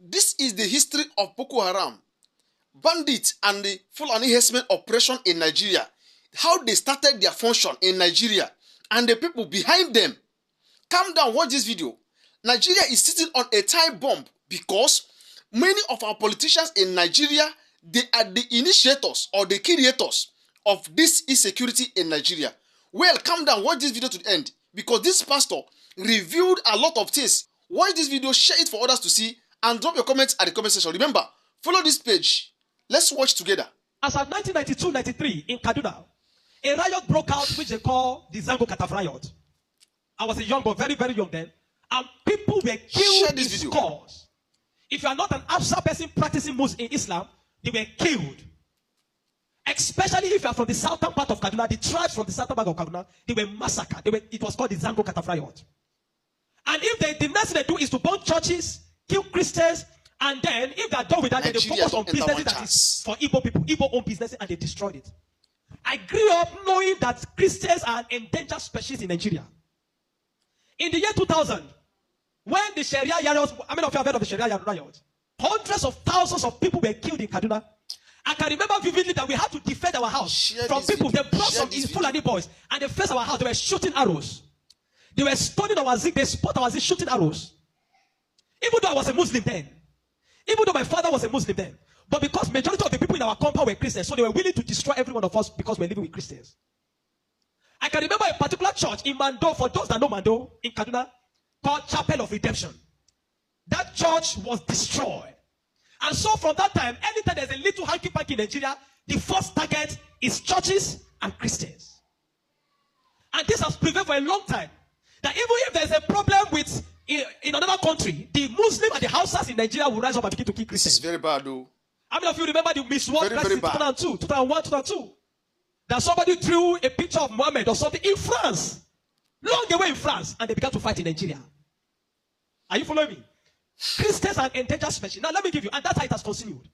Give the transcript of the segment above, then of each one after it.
This is the history of Boko Haram, bandits, and the Fulani herdsmen operation in Nigeria. How they started their function in Nigeria and the people behind them. Calm down, watch this video. Nigeria is sitting on a time bomb because many of our politicians in Nigeria, they are the initiators or the creators of this insecurity in Nigeria. Well, calm down, watch this video to the end because this pastor revealed a lot of things. Watch this video, share it for others to see, and drop your comments at the comment section. Remember, follow this page. Let's watch together. As of 1992-93 in Kaduna, a riot broke out which they call the Zango Kataf riot. I was a young boy, very, very young then, and people were killed in scores. If you are not an Afsa person practicing Muslim in Islam, they were killed. Especially if you are from the southern part of Kaduna, the tribes from the southern part of Kaduna, they were massacred. It was called the Zango Kataf riot. And if the next thing they do is to burn churches, kill Christians, and then if they are done with that, they focus on businesses that is for Igbo people, Igbo-owned businesses, and they destroyed it. I grew up knowing that Christians are an endangered species in Nigeria. In the year 2000, when the Sharia riots, how many of you have heard of the Sharia riot? Hundreds of thousands of people were killed in Kaduna. I can remember vividly that we had to defend our house from people. They brought some Fulani boys and they faced our house. They were shooting arrows. They were stoning our zinc. They spot our zinc shooting arrows. Even though I was a Muslim then. Even though my father was a Muslim then. But because majority of the people in our compound were Christians, so they were willing to destroy every one of us because we're living with Christians. I can remember a particular church in Mando, for those that know Mando, in Kaduna, called Chapel of Redemption. That church was destroyed. And so from that time, anytime there's a little hanky-panky in Nigeria, the first target is churches and Christians. And this has prevailed for a long time. That even if there's a problem with in another country, the Muslim and the Hausas in Nigeria will rise up and begin to kill Christians. This is very bad, though. How many of you remember the Miss World crisis in 2002, 2001, 2002? That somebody drew a picture of Muhammad or something in France, long away in France, and they began to fight in Nigeria. Are you following me? Christians are endangered species. Now let me give you, and that's how it has continued.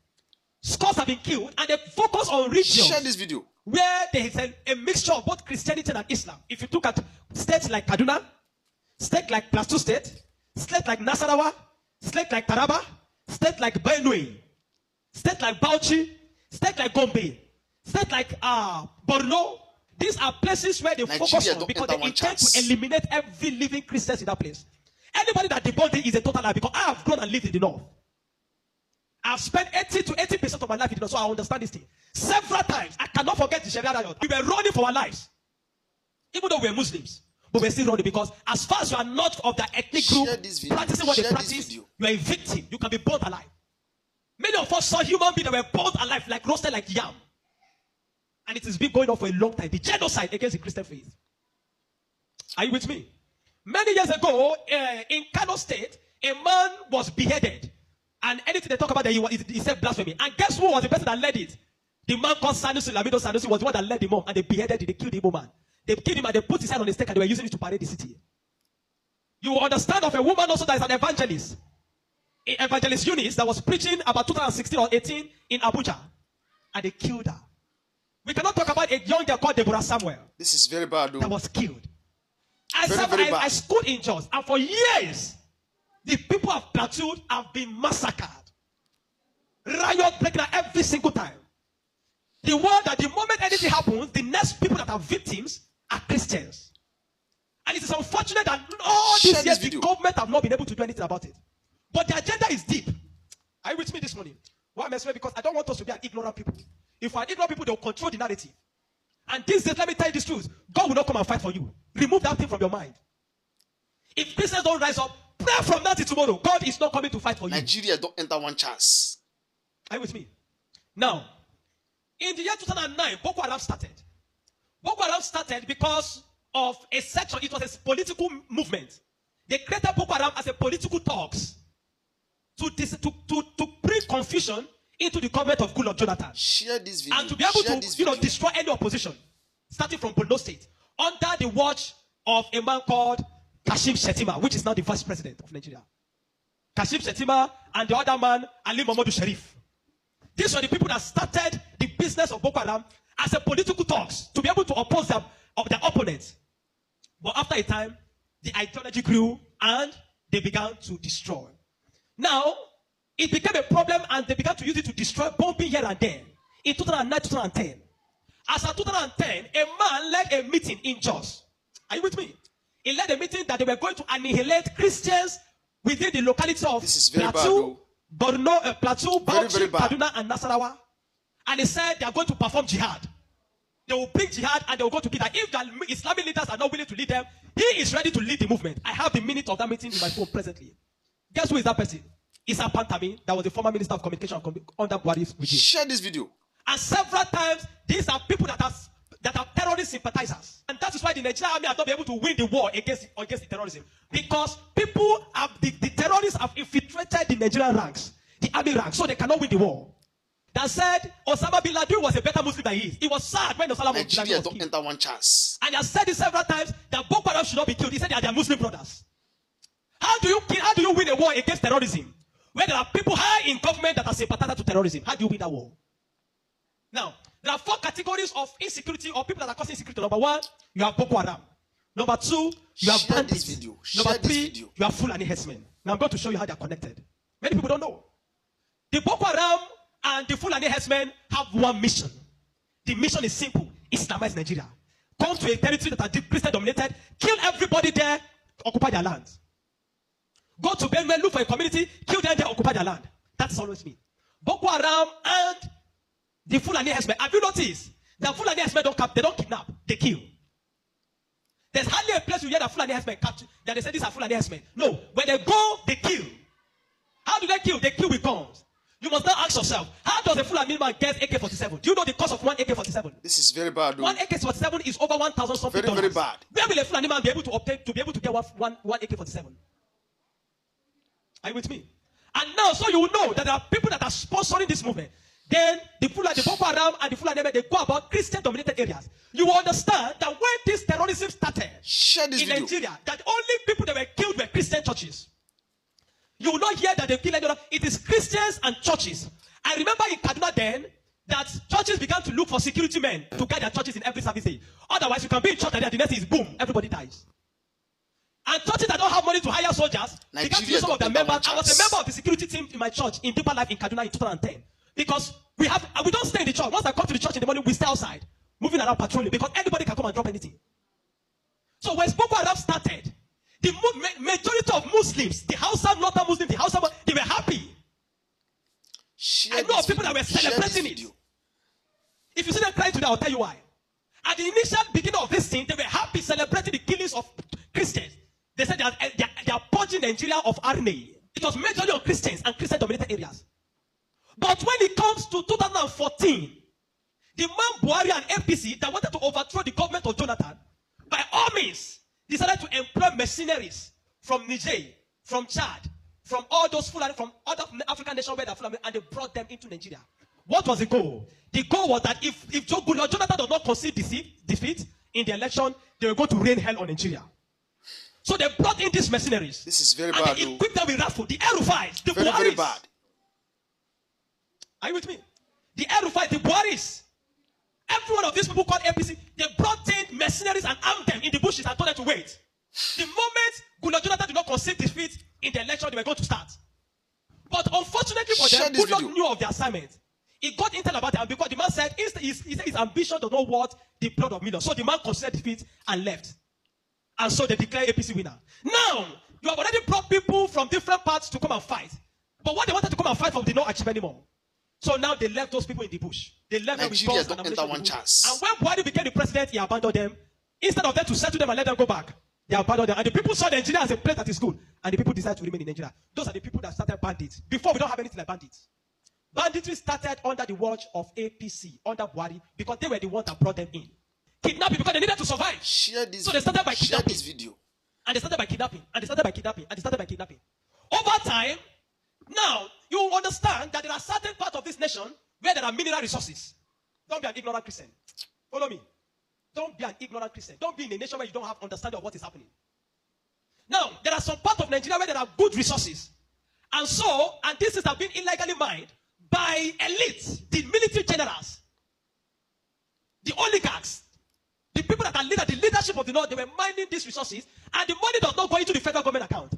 Scores have been killed, and they focus on regions. Share this video. Where there is a mixture of both Christianity and Islam. If you look at states like Kaduna, state like Plateau State, state like Nasarawa, state like Taraba, state like Benue, state like Bauchi, state like Gombe, state like Borno. These are places where they focus on because they intend to eliminate every living Christian in that place. Anybody that debunks it is a total lie because I have grown and lived in the north. I've spent 80 to 80% of my life in the north, so I understand this thing. Several times, I cannot forget the Sharia riot. We were running for our lives. Even though we're Muslims, but we're still running because as far as you are not of that ethnic group, practicing what they practice, you are a victim. You can be burnt alive. Many of us saw human beings that were burnt alive, like roasted like yam. And it has been going on for a long time. The genocide against the Christian faith. Are you with me? Many years ago, in Kano State, a man was beheaded. And anything they talk about that he said blasphemy. And guess who was the person that led it? The man called Sanusi, Lamido Sanusi was the one that led him on. And they beheaded him. They killed the Igbo man. They killed him and they put his head on the stake and they were using it to parade the city. You will understand of a woman also that is an evangelist. An evangelist Eunice that was preaching about 2016 or 18 in Abuja. And they killed her. We cannot talk about a young girl called Deborah Samuel. This is very bad, though. That was killed. I schooled in Jos, and for years, the people of Plateau have been massacred. Riot breaking out every single time. The one that the moment anything happens, the next people that are victims are Christians. And it is unfortunate that all these years the government have not been able to do anything about it. But the agenda is deep. Are you with me this morning? Why am I saying? Because I don't want us to be an ignorant people. If we're ignorant people, they'll control the narrative. And these days, let me tell you this truth. God will not come and fight for you. Remove that thing from your mind. If Christians don't rise up, pray from now till tomorrow. God is not coming to fight for you. Nigeria don't enter one chance. Are you with me? Now, in the year 2009, Boko Haram started. Boko Haram started because of a section. It was a political movement. They created Boko Haram as a political talks to bring confusion into the government of Goodluck Jonathan. Share this video. And to be able to destroy any opposition, starting from Borno State, under the watch of a man called Kashim Shettima, which is now the vice president of Nigeria. Kashim Shettima and the other man, Ali Mohammed Sharif. These were the people that started the business of Boko Haram as a political talks to be able to oppose their opponents. But after a time, the ideology grew and they began to destroy. Now, it became a problem and they began to use it to destroy, bombing here and there. In 2009, 2010. As of 2010, a man led a meeting in Jos. Are you with me? He led a meeting that they were going to annihilate Christians within the locality of Plateau, Borno, Plateau, Bauchi, Kaduna, and Nasarawa. And he said they are going to perform jihad. They will bring jihad and they will go to kill them. If the Islamic leaders are not willing to lead them, he is ready to lead the movement. I have the minute of that meeting in my phone presently. Guess who is that person? Isa Pantami, that was the former Minister of Communication under Buhari's regime. Share this video. And several times, these are people that are terrorist sympathizers. And that is why the Nigerian army has not been able to win the war against the terrorism. Because people have, the terrorists have infiltrated the Nigerian ranks, the army ranks, so they cannot win the war. That said, Osama bin Laden was a better Muslim than he is. He was sad when Osama bin Laden was killed. Enter one chance. And he has said it several times that Boko Haram should not be killed. He said they are their Muslim brothers. How do you win a war against terrorism? Where there are people high in government that are sympathizers to terrorism. How do you win that war? Now, there are 4 categories of insecurity or people that are causing insecurity. Number 1, you have Boko Haram. Number 2, you have bandits. Number 3, you have Fulani herdsmen. Now I'm going to show you how they are connected. Many people don't know. The Boko Haram and the Fulani herdsmen have one mission. The mission is simple: Islamize Nigeria. Come to a territory that are Christian dominated, kill everybody there, occupy their land. Go to Benue, look for a community, kill them there, occupy their land. That's always me. Boko Haram and the Fulani herdsmen. Have you noticed that Fulani herdsmen they don't kidnap, they kill? There's hardly a place you hear that Fulani herdsmen capture that they say these are Fulani herdsmen. No, when they go, they kill. How do they kill? They kill with guns. You must now ask yourself, how does a Fulani man get AK-47? Do you know the cost of one AK-47? This is very bad. Though. One AK-47 is over 1,000 something dollars. Very bad. Where will a Fulani man be able to obtain to get one AK-47? Are you with me? And now, so you will know that there are people that are sponsoring this movement. Then the Boko Haram and the Fulani, they go about Christian-dominated areas. You will understand that when this terrorism started in Nigeria, that only people that were killed were Christian churches. You will not hear that they kill anyone. It is Christians and churches. I remember in Kaduna then that churches began to look for security men to guide their churches in every service day. Otherwise, you can be in church and the next is boom, everybody dies. And churches that don't have money to hire soldiers began to use some of their members. I was a member of the security team in my church in Deeper Life in Kaduna in 2010. Because we don't stay in the church. Once I come to the church in the morning, we stay outside, moving around patrolling, because anybody can come and drop anything. So when Boko Haram started, the majority of Muslims, the Hausa, Northern Muslims, the Hausa, they were happy. I know of people that were celebrating it. If you see them crying today, I'll tell you why. At the initial beginning of this thing, they were happy celebrating the killings of Christians. They said they are purging Nigeria of army. It was majorly on Christians and Christian-dominated areas. But when it comes to 2014, the man Buhari and APC that wanted to overthrow the government of Jonathan, by all means, decided to employ mercenaries from Niger, from Chad, from all those Fulani, from other African nations where they're Fulani, and they brought them into Nigeria. What was the goal? The goal was that if Jonathan does not concede defeat in the election, they were going to rain hell on Nigeria. So they brought in these mercenaries. This is very and bad. They equipped them with rifle, the Air-Rufais, the Buharis. Very bad. Are you with me? The Air-Rufais, the Buharis. Every one of these people called APC, they brought in mercenaries and armed them in the bushes and told them to wait. The moment Jonathan did not concede defeat in the election, they were going to start. But unfortunately for them, Goodluck knew of the assignment. He got intel about it, and because the man said his ambition does not worth the blood of millions. So the man conceded defeat and left. And so they declared APC winner. Now, you have already brought people from different parts to come and fight. But what they wanted to come and fight for did not achieve anymore. So now they left those people in the bush. They left them with guns and ammunition in the bush. And when Buhari became the president, he abandoned them. Instead of them to settle them and let them go back, they abandoned them. And the people saw Nigeria as a place that is good. And the people decided to remain in Nigeria. Those are the people that started bandits. Before, we don't have anything like bandits. Banditry started under the watch of APC, under Buhari, because they were the ones that brought them in. Kidnapping, because they needed to survive. So they started by kidnapping. Share this video. And they started by kidnapping. And they started by kidnapping. And they started by kidnapping. Over time, now, you understand that there are certain parts of this nation where there are mineral resources. Don't be an ignorant Christian. Follow me. Don't be an ignorant Christian. Don't be in a nation where you don't have understanding of what is happening. Now, there are some parts of Nigeria where there are good resources. And this is have been illegally mined by elites, the military generals, the oligarchs, the people that are the leadership of the North. They were mining these resources, and the money does not go into the federal government account.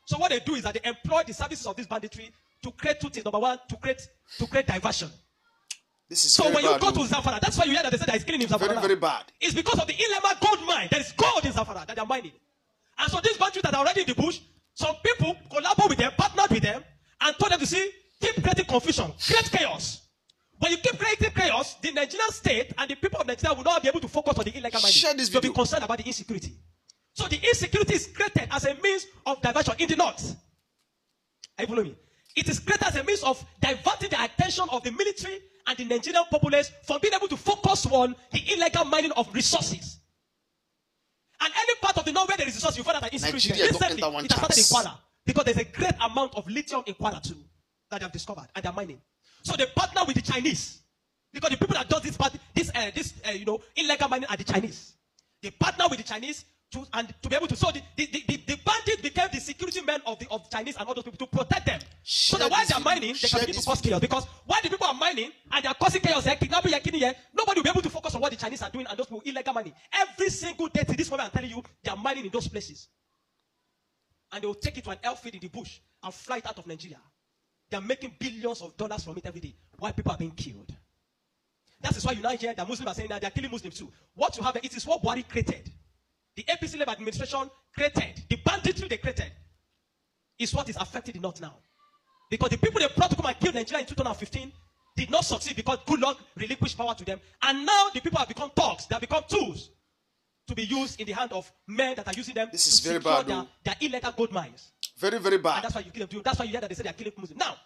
So what they do is that they employ the services of this banditry to create two things. Number one, to create diversion. This is so very when bad, you go to Zamfara, that's why you hear that they say that it's killing in Zamfara. Very, very bad. It's because of the Ilema gold mine. There is gold in Zamfara that they're mining. And so these bandits that are already in the bush, some people collaborate with them, partnered with them, and told them to see, keep creating confusion, create chaos. When you keep creating chaos, the Nigerian state and the people of Nigeria will not be able to focus on the illegal mining. Share this video. They'll be concerned about the insecurity. So the insecurity is created as a means of diversion in the north. Are you following me? It is created as a means of diverting the attention of the military and the Nigerian populace from being able to focus on the illegal mining of resources. And any part of the north where there is resources, you find that insecurity. Recently, it has started in Kwara because there's a great amount of lithium in Kwara too that they have discovered and they're mining. So they partner with the Chinese because the people that do this illegal mining are the Chinese. They partner with the Chinese to be able to. So the bandits became the security men of Chinese and all those people to protect them. So that while they're mining, they can begin to cause chaos. Because while the people are mining and they're causing chaos, kidnapping, nobody will be able to focus on what the Chinese are doing and those people illegal mining. Every single day to this moment, I'm telling you, they are mining in those places. And they will take it to an airfield in the bush and fly it out of Nigeria. They are making billions of dollars from it every day. Why people are being killed. That is why you now hear that Muslims are saying that they are killing Muslims too. What you have, it is what Buhari created. The APC Labour administration created, the banditry they created, is what is affecting the north now. Because the people they brought to come and kill Nigeria in 2015 did not succeed because good luck relinquished power to them. And now the people have become thugs. They have become tools to be used in the hand of men that are using them this is to very secure bad, their illegal gold mines. Very, very bad. And that's why you kill them too. That's why you hear that they say they are killing Muslims. Now,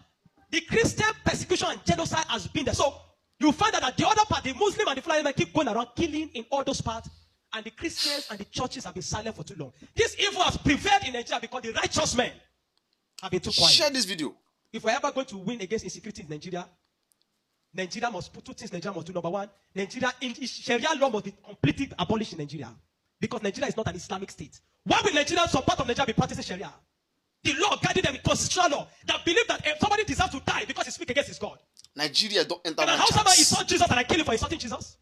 the Christian persecution and genocide has been there. So you find that at the other part, the Muslim and the Fulani men keep going around killing in all those parts. And the Christians and the churches have been silent for too long. This evil has prevailed in Nigeria because the righteous men have been too quiet. Share this video. If we're ever going to win against insecurity in Nigeria, Nigeria must put two things Nigeria must do. Number one, Sharia law must be completely abolished in Nigeria. Because Nigeria is not an Islamic state. Why will Nigeria, some part of Nigeria, be practicing Sharia? The law guiding them, constitutional law, that believe that if somebody deserves to die because he speaks against his God. Nigeria don't enter one how chance. somebody is not Jesus and I kill him for insulting Jesus?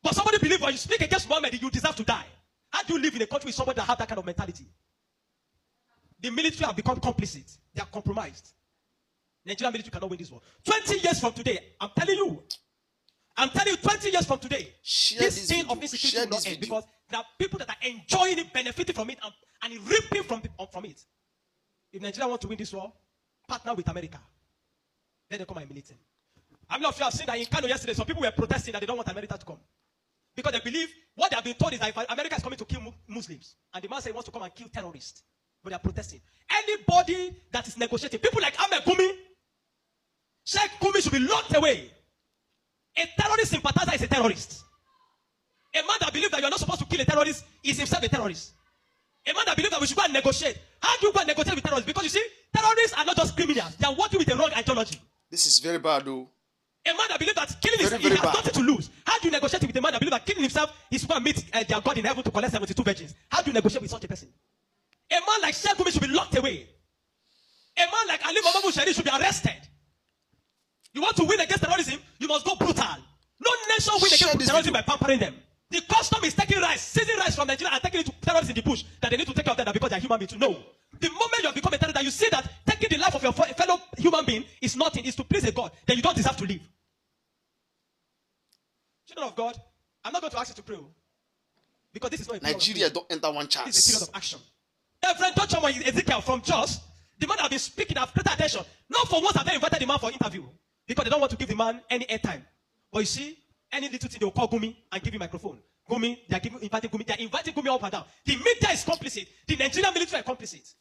But somebody believes when you speak against Muhammad, you deserve to die. How do you live in a country with somebody that has that kind of mentality? The military have become complicit. They are compromised. Nigerian military cannot win this war. 20 years from today, I'm telling you, 20 years from today, this thing of insecurity will not end because there are people that are enjoying it, benefiting from it, and reaping from it. If Nigeria wants to win this war, partner with America. Let them come and militate. I'm not sure I've seen that in Kano yesterday, some people were protesting that they don't want America to come. Because they believe what they have been told is that if America is coming to kill Muslims, and the man said he wants to come and kill terrorists, but they are protesting. Anybody that is negotiating, people like Ahmed Gumi, Sheikh Gumi should be locked away. A terrorist sympathizer is a terrorist. A man that believes that you are not supposed to kill a terrorist is himself a terrorist. A man that believes that we should go and negotiate. How do you go and negotiate with terrorists? Because you see, terrorists are not just criminals. They are working with the wrong ideology. This is very bad, though. A man that believes that killing himself, he has nothing to lose. How do you negotiate with a man that believes that killing himself is going to meet their God in heaven to collect 72 virgins? How do you negotiate with such a person? A man like Sheikh Gumi should be locked away. A man like Ali Muhammad Bushari should be arrested. You want to win against terrorism, you must go brutal. No nation win against terrorism by pampering them. The custom is taking rice, seizing rice from Nigeria and taking it to terrorists in the bush that they need to take care of them because they are human beings. No. The moment you have become a terrorist, that you see that taking the life of your fellow human being is nothing, is to please a God, then you don't deserve to live. Children of God, I'm not going to ask you to pray because this is not a period Nigeria don't enter one chance. This is a period of action. Reverend Dr. Ezekiel from Jos, the man have been speaking, have created attention. Not for once have they invited the man for interview because they don't want to give the man any airtime. But you see, any little thing they will call Gumi and give him microphone. Gumi, they are inviting Gumi up and down. The media is complicit. The Nigerian military are complicit.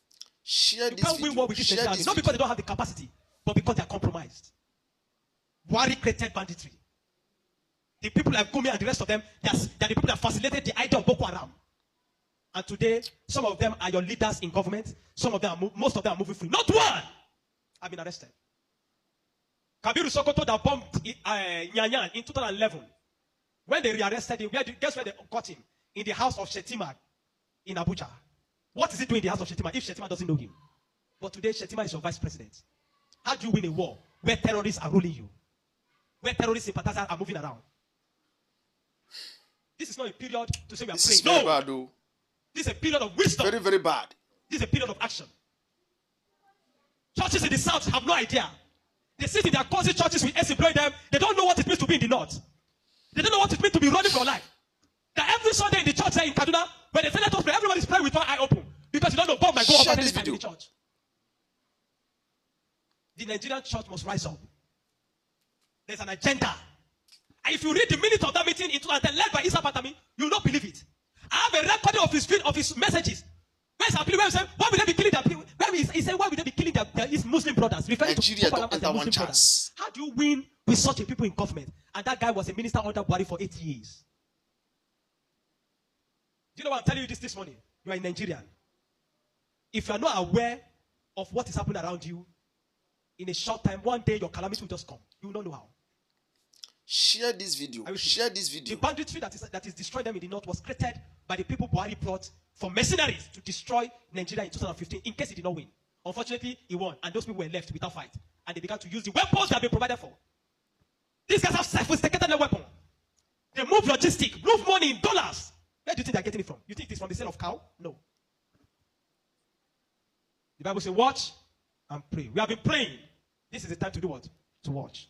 Share you can't win war with this Nigerian. Not because they don't have the capacity, but because they are compromised. Buhari created banditry. The people like Gumi and the rest of them, they are the people that facilitated the idea of Boko Haram. And today, some of them are your leaders in government. Some of them, most of them are moving free. Not one have been arrested. Kabiru Sokoto that bombed Nyanyan in 2011. When they rearrested him, guess where they caught him? In the house of Shetima in Abuja. What is he doing in the house of Shetima if Shetima doesn't know him? But today, Shetima is your vice president. How do you win a war where terrorists are ruling you? Where terrorist sympathizers are moving around? This is not a period to say we are this praying. Is very bad, though. This is a period of wisdom. Very, very bad. This is a period of action. Churches in the south have no idea. They sit in their cousin churches with employ them. They don't know what it means to be in the north. They don't know what it means to be running for life. That every Sunday in the church there in Kaduna, when they say let us pray, everybody's praying with one eye open. Because you don't know God might go up at any time in the church. The Nigerian church must rise up. There's an agenda. And if you read the minutes of that meeting in 2010 led by Isa Patami, you will not believe it. I have a recording of his messages. Where's our people? Why would they be killing their people? He said, why would they be killing his Muslim brothers? Referring Nigeria to don't enter one chance. How do you win with such a people in government? And that guy was a minister under Buhari for 8 years. Do you know what I'm telling you this morning? You are in Nigeria. If you are not aware of what is happening around you, in a short time, one day your calamity will just come. You will not know how. Share this video. Share this video. The banditry that is destroying them in the north was created by the people Buhari brought for mercenaries to destroy Nigeria in 2015 in case he did not win. Unfortunately, he won, and those people were left without fight. And they began to use the weapons that have been provided for. These guys have sophisticated weapon. They move logistics, move money in dollars. Where do you think they're getting it from? You think it's from the sale of cow? No. The Bible says, watch and pray. We have been praying. This is the time to do what? To watch.